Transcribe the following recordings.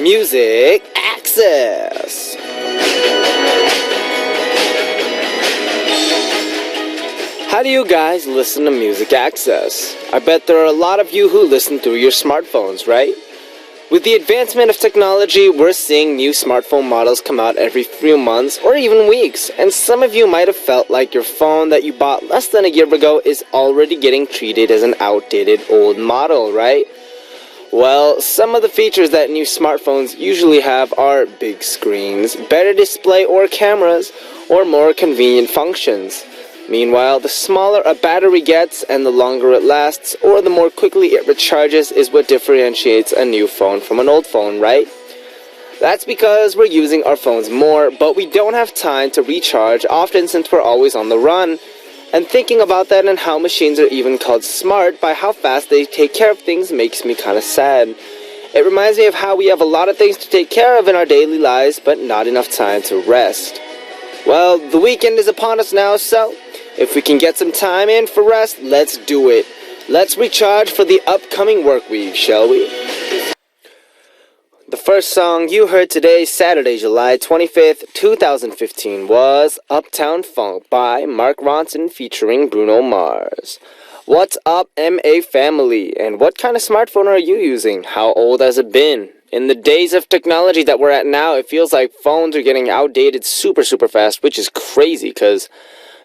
Music Access. How do you guys listen to Music Access? I bet there are a lot of you who listen through your smartphones, right? With the advancement of technology, we're seeing new smartphone models come out every few months or even weeks, and some of you might have felt like your phone that you bought less than a year ago is already getting treated as an outdated old model, right? Well, some of the features that new smartphones usually have are big screens, better display or cameras, or more convenient functions. Meanwhile, the smaller a battery gets and the longer it lasts, or the more quickly it recharges, is what differentiates a new phone from an old phone, right? That's because we're using our phones more, but we don't have time to recharge often since we're always on the run. And thinking about that and how machines are even called smart by how fast they take care of things makes me kind of sad. It reminds me of how we have a lot of things to take care of in our daily lives, but not enough time to rest. Well, the weekend is upon us now, so if we can get some time in for rest, let's do it. Let's recharge for the upcoming work week, shall we? The first song you heard today, Saturday, July 25th, 2015, was Uptown Funk by Mark Ronson featuring Bruno Mars. What's up, MA family? And what kind of smartphone are you using? How old has it been? In the days of technology that we're at now, it feels like phones are getting outdated super fast, which is crazy because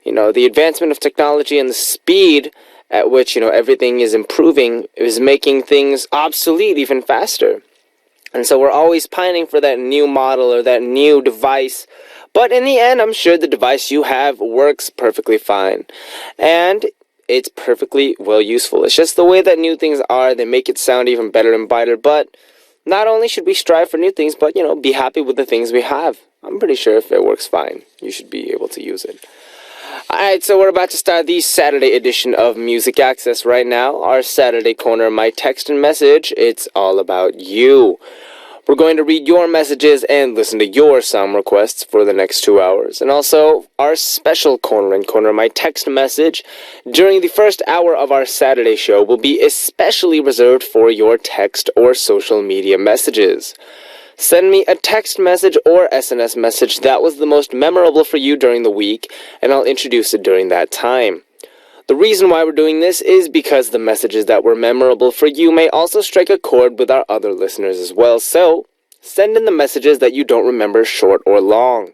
the advancement of technology and the speed at which, everything is improving is making things obsolete even faster. And so we're always pining for that new model or that new device. But in the end, I'm sure the device you have works perfectly fine. And it's perfectly well useful. It's just the way that new things are, they make it sound even better and brighter. But not only should we strive for new things, but, be happy with the things we have. I'm pretty sure if it works fine, you should be able to use it. Alright, so we're about to start the Saturday edition of Music Access right now. Our Saturday corner, my text and message, it's all about you. We're going to read your messages and listen to your song requests for the next 2 hours. And also, our special corner, my text message, during the first hour of our Saturday show will be especially reserved for your text or social media messages. Send me a text message or SNS message that was the most memorable for you during the week, and I'll introduce it during that time. The reason why we're doing this is because the messages that were memorable for you may also strike a chord with our other listeners as well, so send in the messages that you don't remember, short or long.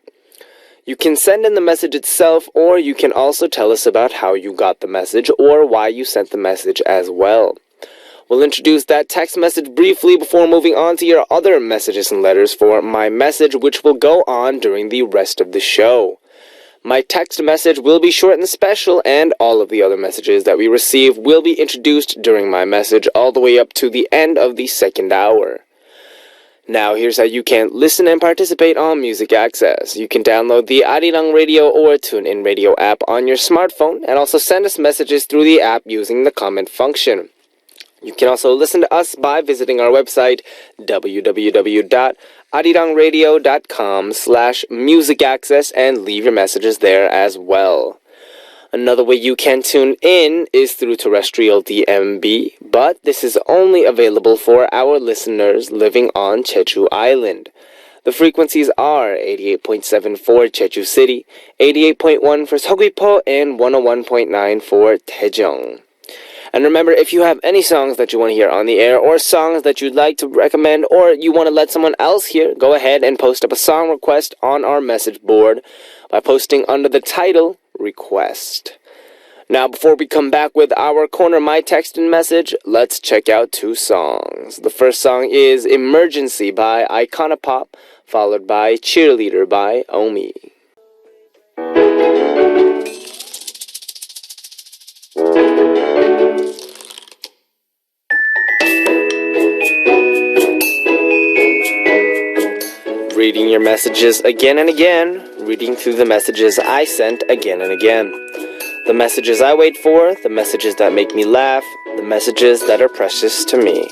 You can send in the message itself, or you can also tell us about how you got the message or why you sent the message as well. We'll introduce that text message briefly before moving on to your other messages and letters for my message, which will go on during the rest of the show. My text message will be short and special, and all of the other messages that we receive will be introduced during my message all the way up to the end of the second hour. Now, here's how you can listen and participate on Music Access. You can download the Arirang Radio or TuneIn Radio app on your smartphone, and also send us messages through the app using the comment function. You can also listen to us by visiting our website, www.arirangradio.com/musicaccess, and leave your messages there as well. Another way you can tune in is through terrestrial DMB, but this is only available for our listeners living on Jeju Island. The frequencies are 88.7 for Jeju City, 88.1 for Seogwipo, and 101.9 for Daejeong. And remember, if you have any songs that you want to hear on the air, or songs that you'd like to recommend, or you want to let someone else hear, go ahead and post up a song request on our message board by posting under the title, Request. Now, before we come back with our corner, my text and message, let's check out two songs. The first song is Emergency by Iconopop, followed by Cheerleader by Omi. Reading your messages again and again, reading through the messages I sent again and again. The messages I wait for, the messages that make me laugh, the messages that are precious to me.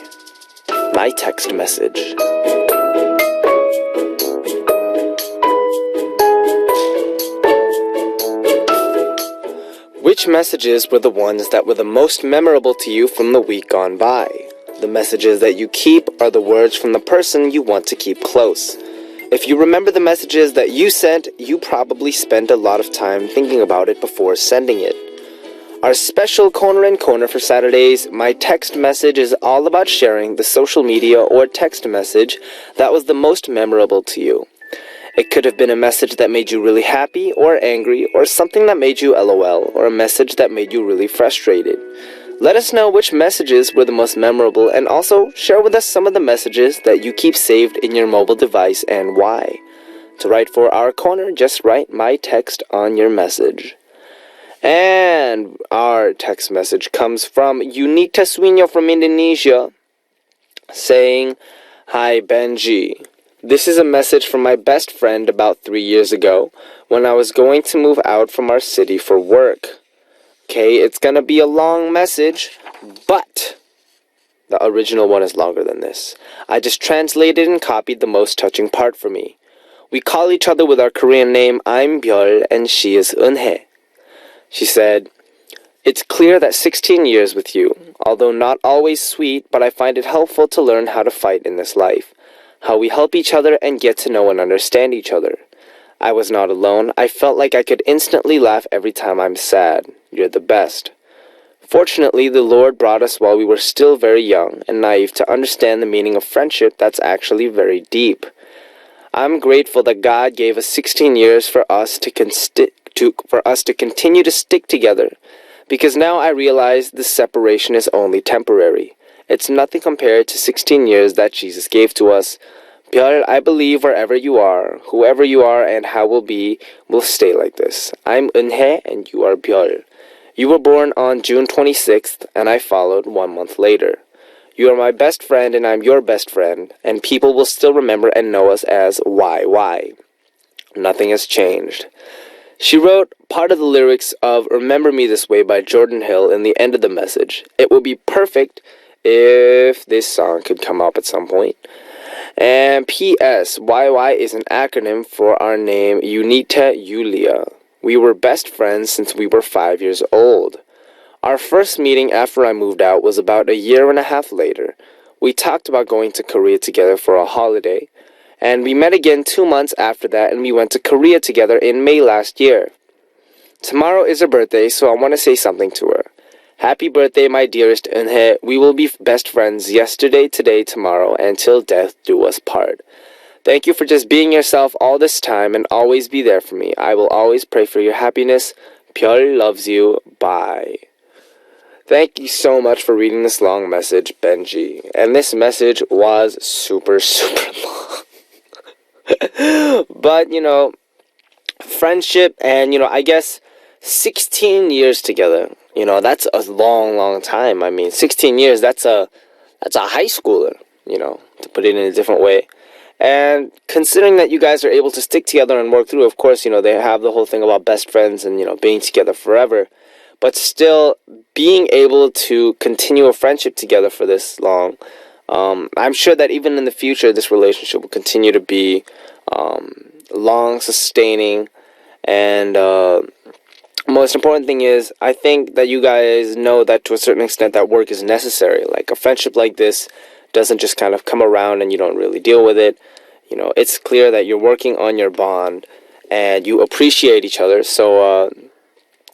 My text message. Which messages were the ones that were the most memorable to you from the week gone by? The messages that you keep are the words from the person you want to keep close. If you remember the messages that you sent, you probably spent a lot of time thinking about it before sending it. Our special Corner and Corner for Saturdays, My Text Message, is all about sharing the social media or text message that was the most memorable to you. It could have been a message that made you really happy or angry, or something that made you LOL, or a message that made you really frustrated. Let us know which messages were the most memorable, and also share with us some of the messages that you keep saved in your mobile device and why. To write for our corner, just write my text on your message. And our text message comes from Unita Suino from Indonesia, saying, "Hi Benji. This is a message from my best friend about 3 years ago when I was going to move out from our city for work. Okay, it's gonna be a long message, but the original one is longer than this. I just translated and copied the most touching part for me. We call each other with our Korean name. I'm Byeol and she is Eunhae. She said, "It's clear that 16 years with you, although not always sweet, but I find it helpful to learn how to fight in this life, how we help each other and get to know and understand each other. I was not alone. I felt like I could instantly laugh every time I'm sad. You're the best. Fortunately, the Lord brought us while we were still very young and naive to understand the meaning of friendship that's actually very deep. I'm grateful that God gave us 16 years for us to continue to stick together, because now I realize this separation is only temporary. It's nothing compared to 16 years that Jesus gave to us. Byeol, I believe wherever you are, whoever you are and how will stay like this. I'm Eunhae and you are Byeol. You were born on June 26th and I followed 1 month later. You are my best friend and I'm your best friend, and people will still remember and know us as YY. Nothing has changed." She wrote part of the lyrics of Remember Me This Way by Jordan Hill in the end of the message. It would be perfect if this song could come up at some point. And P.S. YY is an acronym for our name Unita Yulia. We were best friends since we were 5 years old. Our first meeting after I moved out was about a year and a half later. We talked about going to Korea together for a holiday, and we met again 2 months after that, and we went to Korea together in May last year. Tomorrow is her birthday, so I want to say something to her. Happy birthday, my dearest Eunhae. We will be best friends yesterday, today, tomorrow, and till death do us part. Thank you for just being yourself all this time and always be there for me. I will always pray for your happiness. Byeol loves you. Bye." Thank you so much for reading this long message, Benji. And this message was super, super long. But, friendship and, I guess 16 years together, that's a long, long time. I mean, 16 years, that's a high schooler, to put it in a different way. And considering that you guys are able to stick together and work through, of course, they have the whole thing about best friends and, being together forever. But still, being able to continue a friendship together for this long, I'm sure that even in the future, this relationship will continue to be long, sustaining, and most important thing is, I think that you guys know that to a certain extent that work is necessary. Like a friendship like this doesn't just kind of come around and you don't really deal with it. It's clear that you're working on your bond and you appreciate each other. So,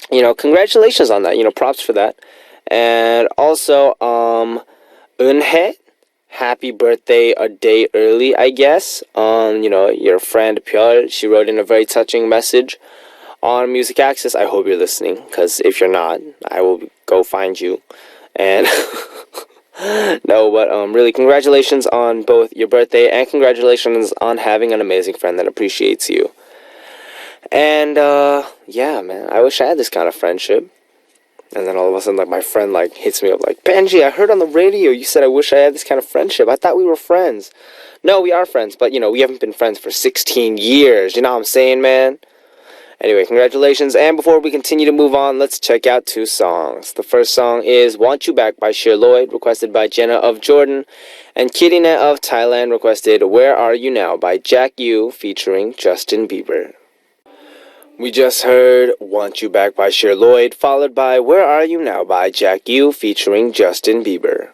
congratulations on that. Props for that. And also, Eunhae, happy birthday a day early, I guess. Your friend Byeol, she wrote in a very touching message on Music Access. I hope you're listening, because if you're not, I will go find you. And no, but really, congratulations on both your birthday and congratulations on having an amazing friend that appreciates you. And yeah, man, I wish I had this kind of friendship. And then all of a sudden, my friend, hits me up Benji, I heard on the radio you said I wish I had this kind of friendship. I thought we were friends. No, we are friends, but, we haven't been friends for 16 years. You know what I'm saying, man? Anyway, congratulations. And before we continue to move on, let's check out 2 songs. The first song is Want You Back by Sheer Lloyd, requested by Jenna of Jordan. And Kirina of Thailand requested Where Are You Now by Jack Yu featuring Justin Bieber. We just heard Want You Back by Sheer Lloyd, followed by Where Are You Now by Jack Yu featuring Justin Bieber.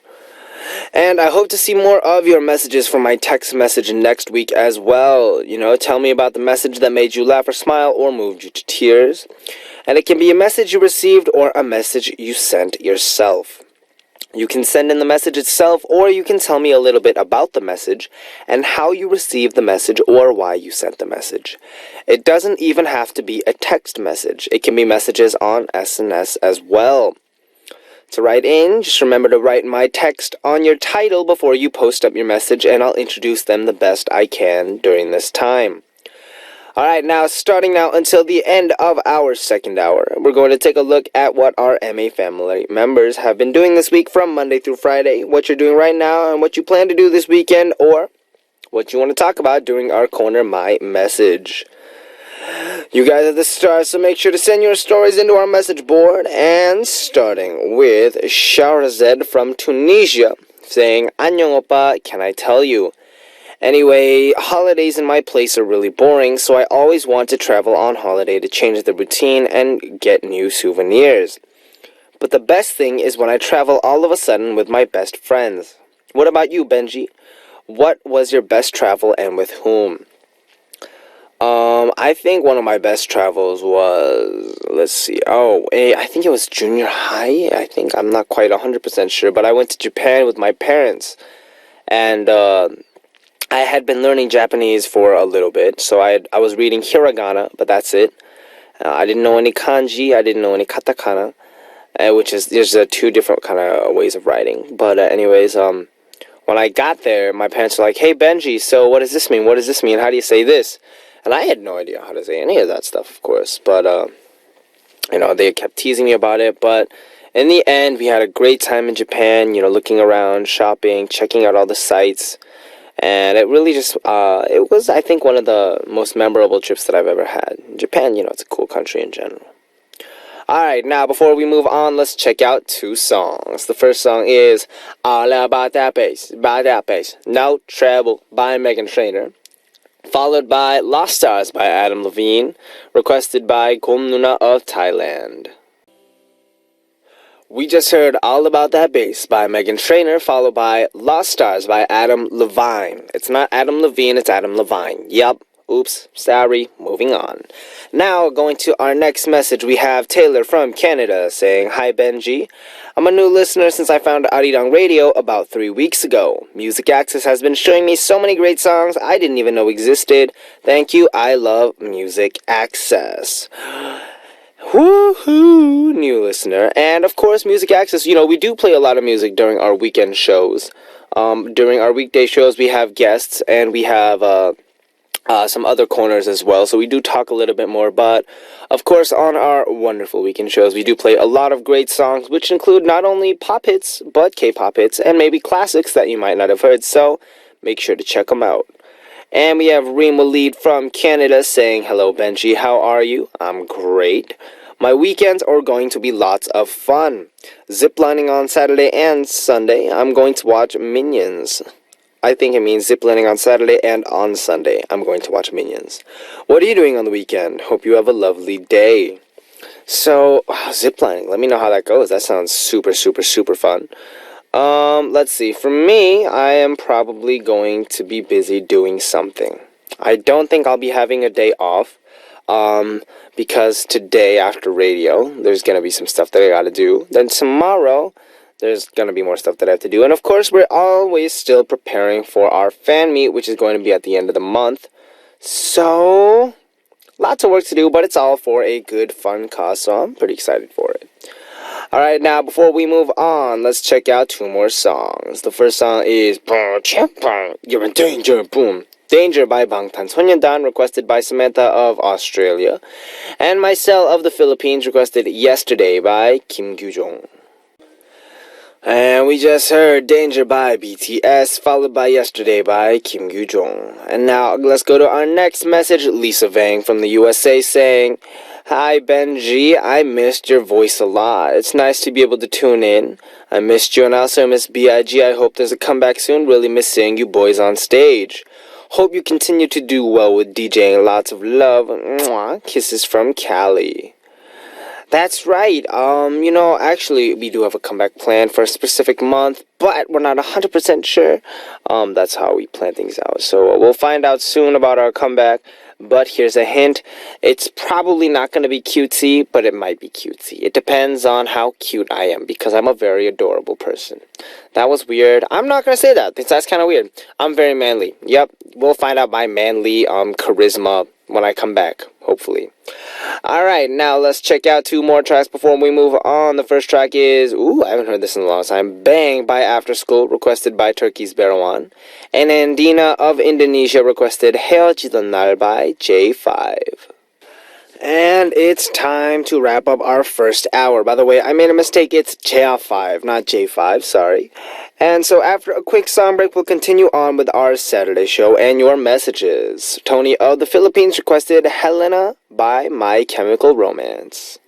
And I hope to see more of your messages from my text message next week as well. Tell me about the message that made you laugh or smile or moved you to tears. And it can be a message you received or a message you sent yourself. You can send in the message itself, or you can tell me a little bit about the message and how you received the message or why you sent the message. It doesn't even have to be a text message. It can be messages on SNS as well. To write in, just remember to write my text on your title before you post up your message, and I'll introduce them the best I can during this time. Alright, now starting now until the end of our second hour, we're going to take a look at what our MA family members have been doing this week from Monday through Friday, what you're doing right now, and what you plan to do this weekend, or what you want to talk about during our Corner My Message. You guys are the stars, so make sure to send your stories into our message board, and starting with Shahrazad from Tunisia, saying, "Annyeong oppa, can I tell you? Anyway, holidays in my place are really boring, so I always want to travel on holiday to change the routine and get new souvenirs. But the best thing is when I travel all of a sudden with my best friends. What about you, Benji? What was your best travel and with whom?" I think one of my best travels was, I think it was junior high. I'm not quite 100% sure, but I went to Japan with my parents, and I had been learning Japanese for a little bit, so I was reading hiragana, but that's it. I didn't know any kanji, I didn't know any katakana, which is, there's two different kind of ways of writing. But anyways, when I got there, my parents were like, "Hey Benji, so what does this mean? What does this mean? How do you say this?" And I had no idea how to say any of that stuff, of course, but they kept teasing me about it. But in the end, we had a great time in Japan, looking around, shopping, checking out all the sights. And it really just, it was, I think, one of the most memorable trips that I've ever had. Japan, it's a cool country in general. Alright, now before we move on, let's check out two songs. The first song is All About That Bass, No Trouble by Meghan Trainor, followed by Lost Stars by Adam Levine, requested by Gomnuna of Thailand. We just heard All About That Bass by Meghan Trainor, followed by Lost Stars by Adam Levine. It's not Adam Levine, it's Adam Levine. Yup. Oops. Sorry. Moving on. Now, going to our next message, we have Taylor from Canada saying, "Hi Benji. I'm a new listener since I found Arirang Radio about 3 weeks ago. Music Access has been showing me so many great songs I didn't even know existed. Thank you. I love Music Access." Woohoo, new listener. And of course, Music Access, we do play a lot of music during our weekend shows. During our weekday shows, we have guests, and we have some other corners as well, so we do talk a little bit more. But of course, on our wonderful weekend shows, we do play a lot of great songs, which include not only pop hits, but K-pop hits, and maybe classics that you might not have heard, so make sure to check them out. And we have Reem Waleed from Canada saying, "Hello Benji, how are you? I'm great. My weekends are going to be lots of fun. Ziplining on Saturday and Sunday. I'm going to watch Minions." I think it means ziplining on Saturday and on Sunday. I'm going to watch Minions. What are you doing on the weekend? Hope you have a lovely day. So, ziplining. Let me know how that goes. That sounds super, super, super fun. Let's see. For me, I am probably going to be busy doing something. I don't think I'll be having a day off. Because today after radio, there's going to be some stuff that I got to do. Then tomorrow, there's going to be more stuff that I have to do. And of course, we're always still preparing for our fan meet, which is going to be at the end of the month. So, lots of work to do, but it's all for a good, fun cause. So I'm pretty excited for it. Alright, now before we move on, let's check out two more songs. The first song is You're in Danger, Boom. Danger by Bangtanso년단, requested by Samantha of Australia. And Myself of the Philippines, requested Yesterday by Kim Gyujong. And we just heard Danger by BTS, followed by Yesterday by Kim Gyujong. And now let's go to our next message, Lisa Vang from the USA saying, "Hi Benji, I missed your voice a lot. It's nice to be able to tune in. I missed you and I also miss B.I.G. I hope there's a comeback soon. Really miss seeing you boys on stage. Hope you continue to do well with DJing. Lots of love. Mwah. Kisses from Cali." That's right. Actually, we do have a comeback plan for a specific month, but we're not 100% sure. That's how we plan things out. So we'll find out soon about our comeback. But here's a hint. It's probably not going to be cutesy, but it might be cutesy. It depends on how cute I am, because I'm a very adorable person. That was weird. I'm not going to say that, because that's kind of weird. I'm very manly. Yep, we'll find out my manly charisma when I come back, hopefully. Alright, now let's check out two more tracks before we move on. The first track is, I haven't heard this in a long time, Bang by After School, requested by Turkey's Berawan. And Andina of Indonesia requested Heojidan Nar by J5. And it's time to wrap up our first hour. By the way, I made a mistake. It's J5, not J5, sorry. And so after a quick song break, we'll continue on with our Saturday show and your messages. Tony of the Philippines requested Helena by My Chemical Romance.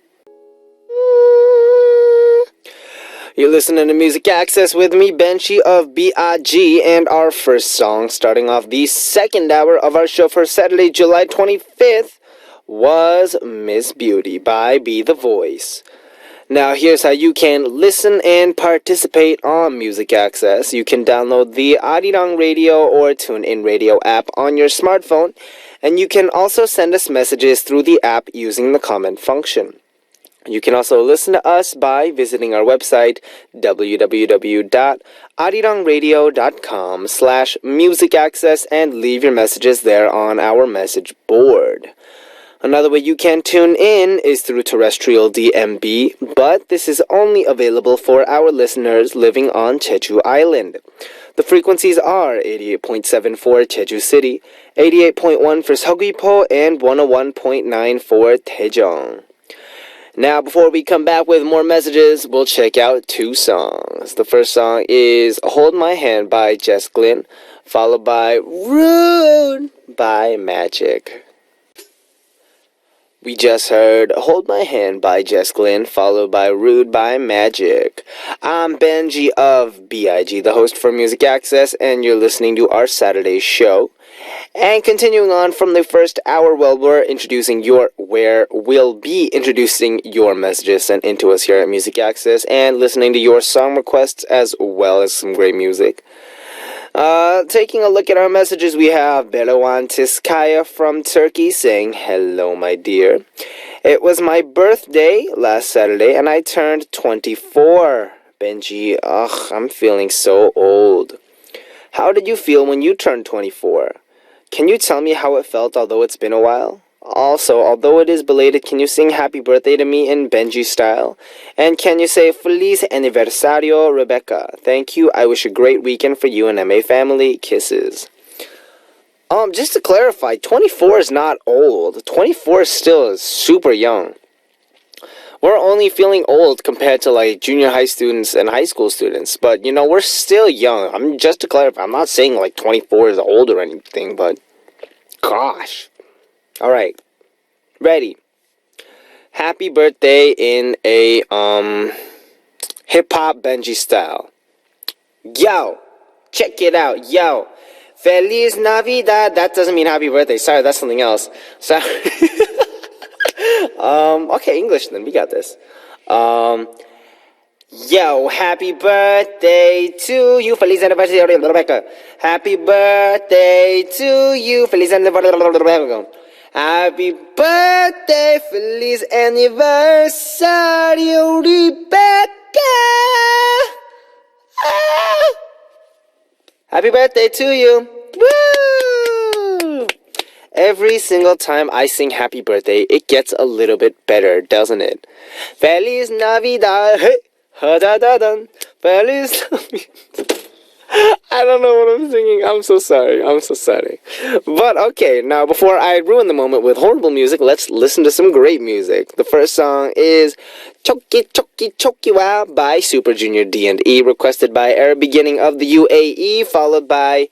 You're listening to Music Access with me, Benji of BIG, and our first song, starting off the second hour of our show for Saturday, July 25th, was Miss Beauty by Be The Voice. Now here's how you can listen and participate on Music Access. You can download the Arirang Radio or TuneIn Radio app on your smartphone, and you can also send us messages through the app using the comment function. You can also listen to us by visiting our website, www.arirangradio.com/musicaccess, and leave your messages there on our message board. Another way you can tune in is through terrestrial DMB, but this is only available for our listeners living on Jeju Island. The frequencies are 88.7 for Jeju City, 88.1 for Seogwipo, and 101.9 for Daejeong. Now, before we come back with more messages, we'll check out two songs. The first song is Hold My Hand by Jess Glynn, followed by Rude by Magic. We just heard Hold My Hand by Jess Glynn, followed by Rude by Magic. I'm Benji of BIG, the host for Music Access, and you're listening to our Saturday show. And continuing on from the first hour, we'll be introducing your messages sent into us here at Music Access, and listening to your song requests as well as some great music. Taking a look at our messages, we have Belawan Tiskaya from Turkey saying, "Hello, my dear. It was my birthday last Saturday and I turned 24. Benji, I'm feeling so old. How did you feel when you turned 24? Can you tell me how it felt, although it's been a while? Also, although it is belated, can you sing happy birthday to me in Benji style? And can you say Feliz Aniversario, Rebecca? Thank you. I wish a great weekend for you and MA family. Kisses." Just to clarify, 24 is not old. 24 is still super young. We're only feeling old compared to like junior high students and high school students. But, we're still young. Just to clarify, I'm not saying like 24 is old or anything, but gosh. Alright, ready. Happy birthday in a hip-hop Benji style. Yo, check it out, yo. Feliz Navidad. That doesn't mean happy birthday. Sorry, that's something else. Sorry. Okay, English then, we got this. Yo, happy birthday to you. Feliz Aniversario, Rebecca. Happy birthday to you. Feliz Aniversario, Rebecca. Happy birthday, Feliz Aniversario, Rebecca. Happy birthday to you. Woo! Every single time I sing happy birthday, it gets a little bit better, doesn't it? Feliz Navidad. Hey, ha-da-da-dun. Feliz Navidad. I don't know what I'm singing. I'm so sorry. But okay, now before I ruin the moment with horrible music, let's listen to some great music. The first song is Choki Choki Choki Wa by Super Junior D&E, requested by Air Beginning of the UAE, followed by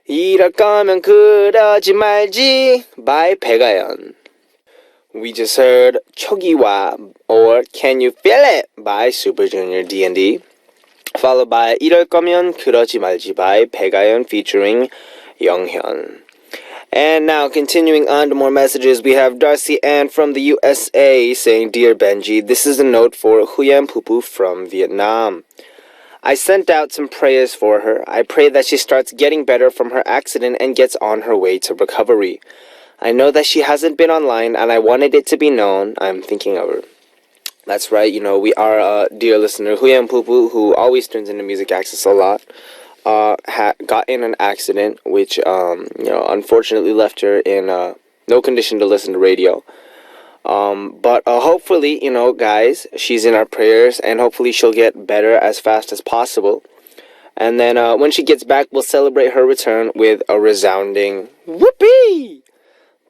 이럴 거면 그러지 말지 by Pegayon. We just heard Chogiwa or Can You Feel It by Super Junior D&D, followed by 이럴 거면 그러지 말지 by Pegayon featuring Younghyun. And now, continuing on to more messages, we have Darcy Ann from the USA saying, Dear Benji, this is a note for Huyen Pupu from Vietnam. I sent out some prayers for her. I pray that she starts getting better from her accident and gets on her way to recovery. I know that she hasn't been online, and I wanted it to be known I'm thinking of her. That's right, we are a dear listener, Huyen Pupu, who always turns into Music Access a lot. Got in an accident, which, unfortunately left her in no condition to listen to radio. But hopefully, guys, she's in our prayers, and hopefully she'll get better as fast as possible. And then when she gets back, we'll celebrate her return with a resounding whoopee!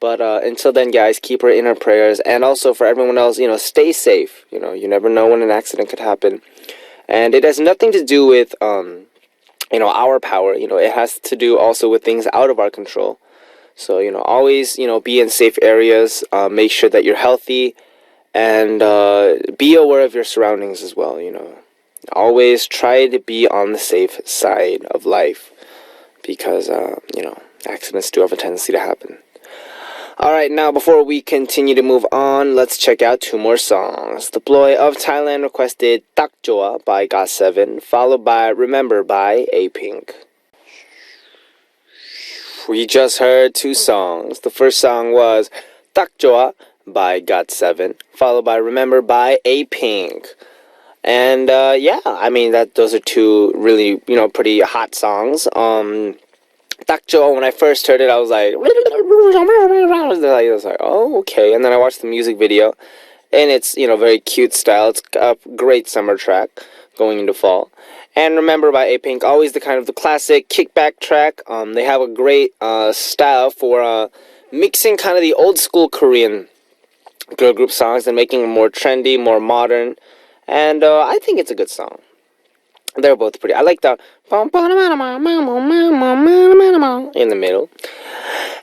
But until then, guys, keep her in our prayers. And also for everyone else, stay safe. You never know when an accident could happen. And it has nothing to do with our power. It has to do also with things out of our control. So, always, be in safe areas, make sure that you're healthy, and be aware of your surroundings as well, Always try to be on the safe side of life because, accidents do have a tendency to happen. Alright, now before we continue to move on, let's check out two more songs. The Ploy of Thailand requested Tak Joa by GOT7, followed by Remember by A-Pink. We just heard two songs. The first song was Tak Joa by GOT7, followed by Remember by A-Pink. And those are two really, pretty hot songs. Tak Joa, when I first heard it, I was like, oh, okay. And then I watched the music video, and it's, very cute style. It's a great summer track going into fall. And Remember by A-Pink, always the kind of the classic kickback track. They have a great style for mixing kind of the old school Korean girl group songs and making them more trendy, more modern. And I think it's a good song. They're both pretty. I like the in the middle.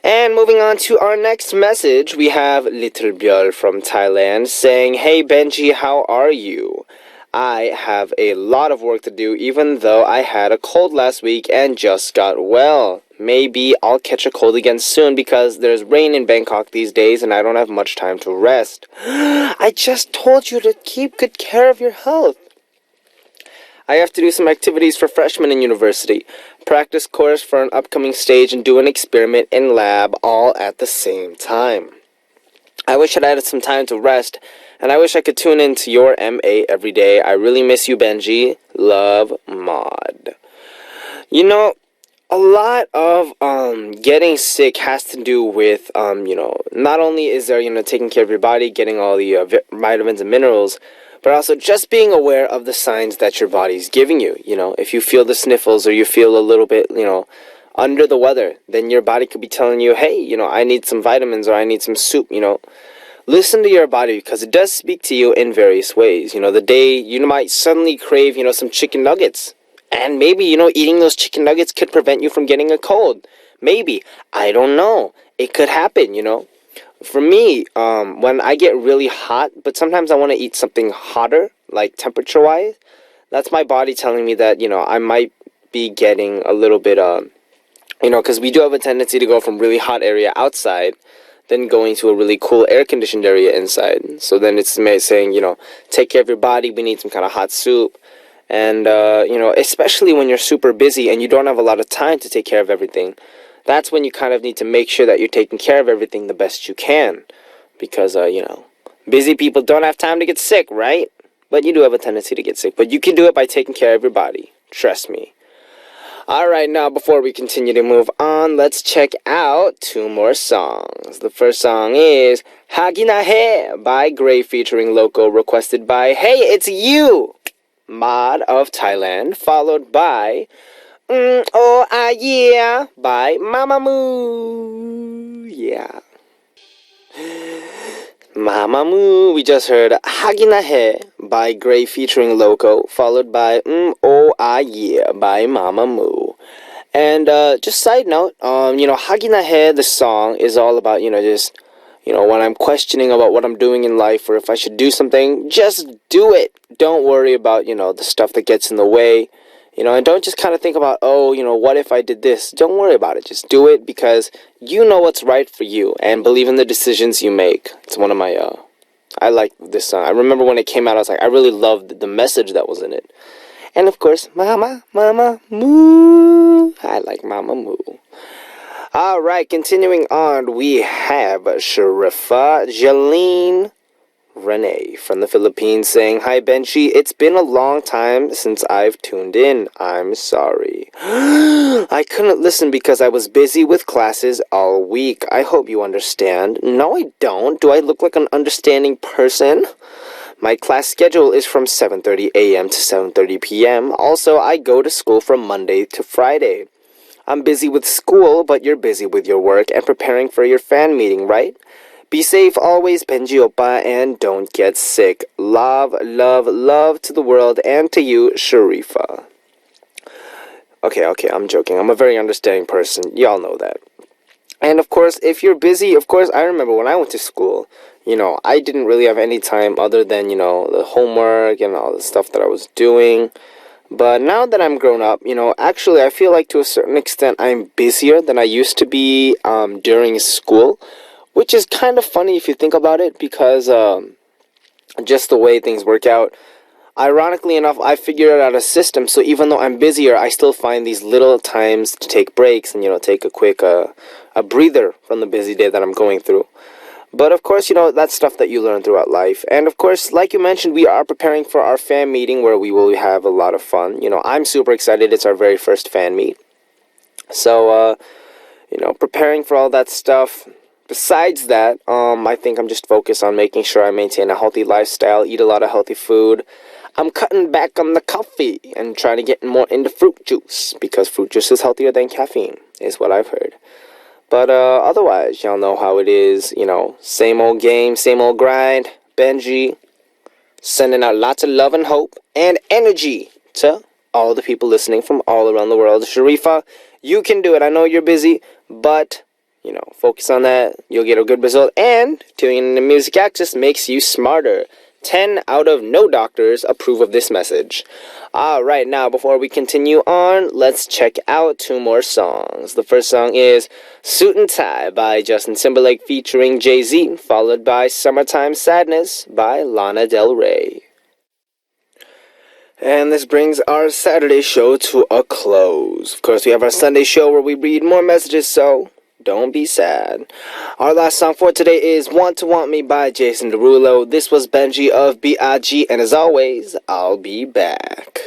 And moving on to our next message, we have Little Byeol from Thailand saying, Hey Benji, how are you? I have a lot of work to do even though I had a cold last week and just got well. Maybe I'll catch a cold again soon because there's rain in Bangkok these days and I don't have much time to rest. I just told you to keep good care of your health. I have to do some activities for freshmen in university, practice course for an upcoming stage, and do an experiment in lab all at the same time. I wish I'd had some time to rest, and I wish I could tune in to your MA every day. I really miss you, Benji. Love, Maud. A lot of getting sick has to do with, not only is there, taking care of your body, getting all the vitamins and minerals, but also just being aware of the signs that your body's giving you. If you feel the sniffles or you feel a little bit, under the weather, then your body could be telling you, hey, I need some vitamins or I need some soup, Listen to your body because it does speak to you in various ways. The day you might suddenly crave, some chicken nuggets. And maybe, eating those chicken nuggets could prevent you from getting a cold. Maybe. I don't know. It could happen, For me, when I get really hot, but sometimes I want to eat something hotter, like temperature-wise, that's my body telling me that, I might be getting a little bit, because we do have a tendency to go from really hot area outside, then going to a really cool air-conditioned area inside. So then it's saying, take care of your body, we need some kind of hot soup. And, especially when you're super busy and you don't have a lot of time to take care of everything, that's when you kind of need to make sure that you're taking care of everything the best you can. Because, busy people don't have time to get sick, right? But you do have a tendency to get sick. But you can do it by taking care of your body. Trust me. Alright, now before we continue to move on, let's check out two more songs. The first song is Hagina He by Gray featuring Loco, requested by Hey, It's You, Maud of Thailand, followed by Oh Ah Yeah by Mamamoo. Yeah. Mamamoo. We just heard Hagina He by Gray featuring Loco, followed by Oh Ah Yeah by Mamamoo. And just side note, Hagina He, the song, is all about, just, when I'm questioning about what I'm doing in life or if I should do something, just do it. Don't worry about, the stuff that gets in the way. And don't just kind of think about, oh, what if I did this? Don't worry about it. Just do it because you know what's right for you and believe in the decisions you make. It's one of my, I like this song. I remember when it came out, I was like, I really loved the message that was in it. And of course, Mama, Mama, Moo. I like Mama Moo. All right, continuing on, we have Sharifa Jaleen Renee from the Philippines saying, "Hi Benji, it's been a long time since I've tuned in. I'm sorry. I couldn't listen because I was busy with classes all week. I hope you understand." No, I don't. Do I look like an understanding person? My class schedule is from 7:30 a.m. to 7:30 p.m. Also, I go to school from Monday to Friday. I'm busy with school, but you're busy with your work and preparing for your fan meeting, right? Be safe always, Benji Oppa, and don't get sick. Love, love, love to the world and to you, Sharifa. Okay, I'm joking. I'm a very understanding person. Y'all know that. And of course, if you're busy, of course, I remember when I went to school, I didn't really have any time other than, the homework and all the stuff that I was doing. But now that I'm grown up, actually, I feel like to a certain extent I'm busier than I used to be during school. Which is kind of funny if you think about it, because just the way things work out. Ironically enough, I figured out a system, so even though I'm busier, I still find these little times to take breaks and, take a quick a breather from the busy day that I'm going through. But of course, that's stuff that you learn throughout life. And of course, like you mentioned, we are preparing for our fan meeting where we will have a lot of fun. I'm super excited. It's our very first fan meet. So, preparing for all that stuff. Besides that, I think I'm just focused on making sure I maintain a healthy lifestyle, eat a lot of healthy food. I'm cutting back on the coffee and trying to get more into fruit juice because fruit juice is healthier than caffeine, is what I've heard. But otherwise, y'all know how it is, same old game, same old grind. Benji, sending out lots of love and hope and energy to all the people listening from all around the world. Sharifa, you can do it. I know you're busy, but focus on that. You'll get a good result. And tuning in to Music Access makes you smarter. 10 out of no doctors approve of this message. Alright, now before we continue on, let's check out 2 more songs. The first song is Suit and Tie by Justin Timberlake featuring Jay-Z, followed by Summertime Sadness by Lana Del Rey. And this brings our Saturday show to a close. Of course, we have our Sunday show where we read more messages, so don't be sad. Our last song for today is Want to Want Me by Jason Derulo. This was Benji of B.I.G. And as always, I'll be back.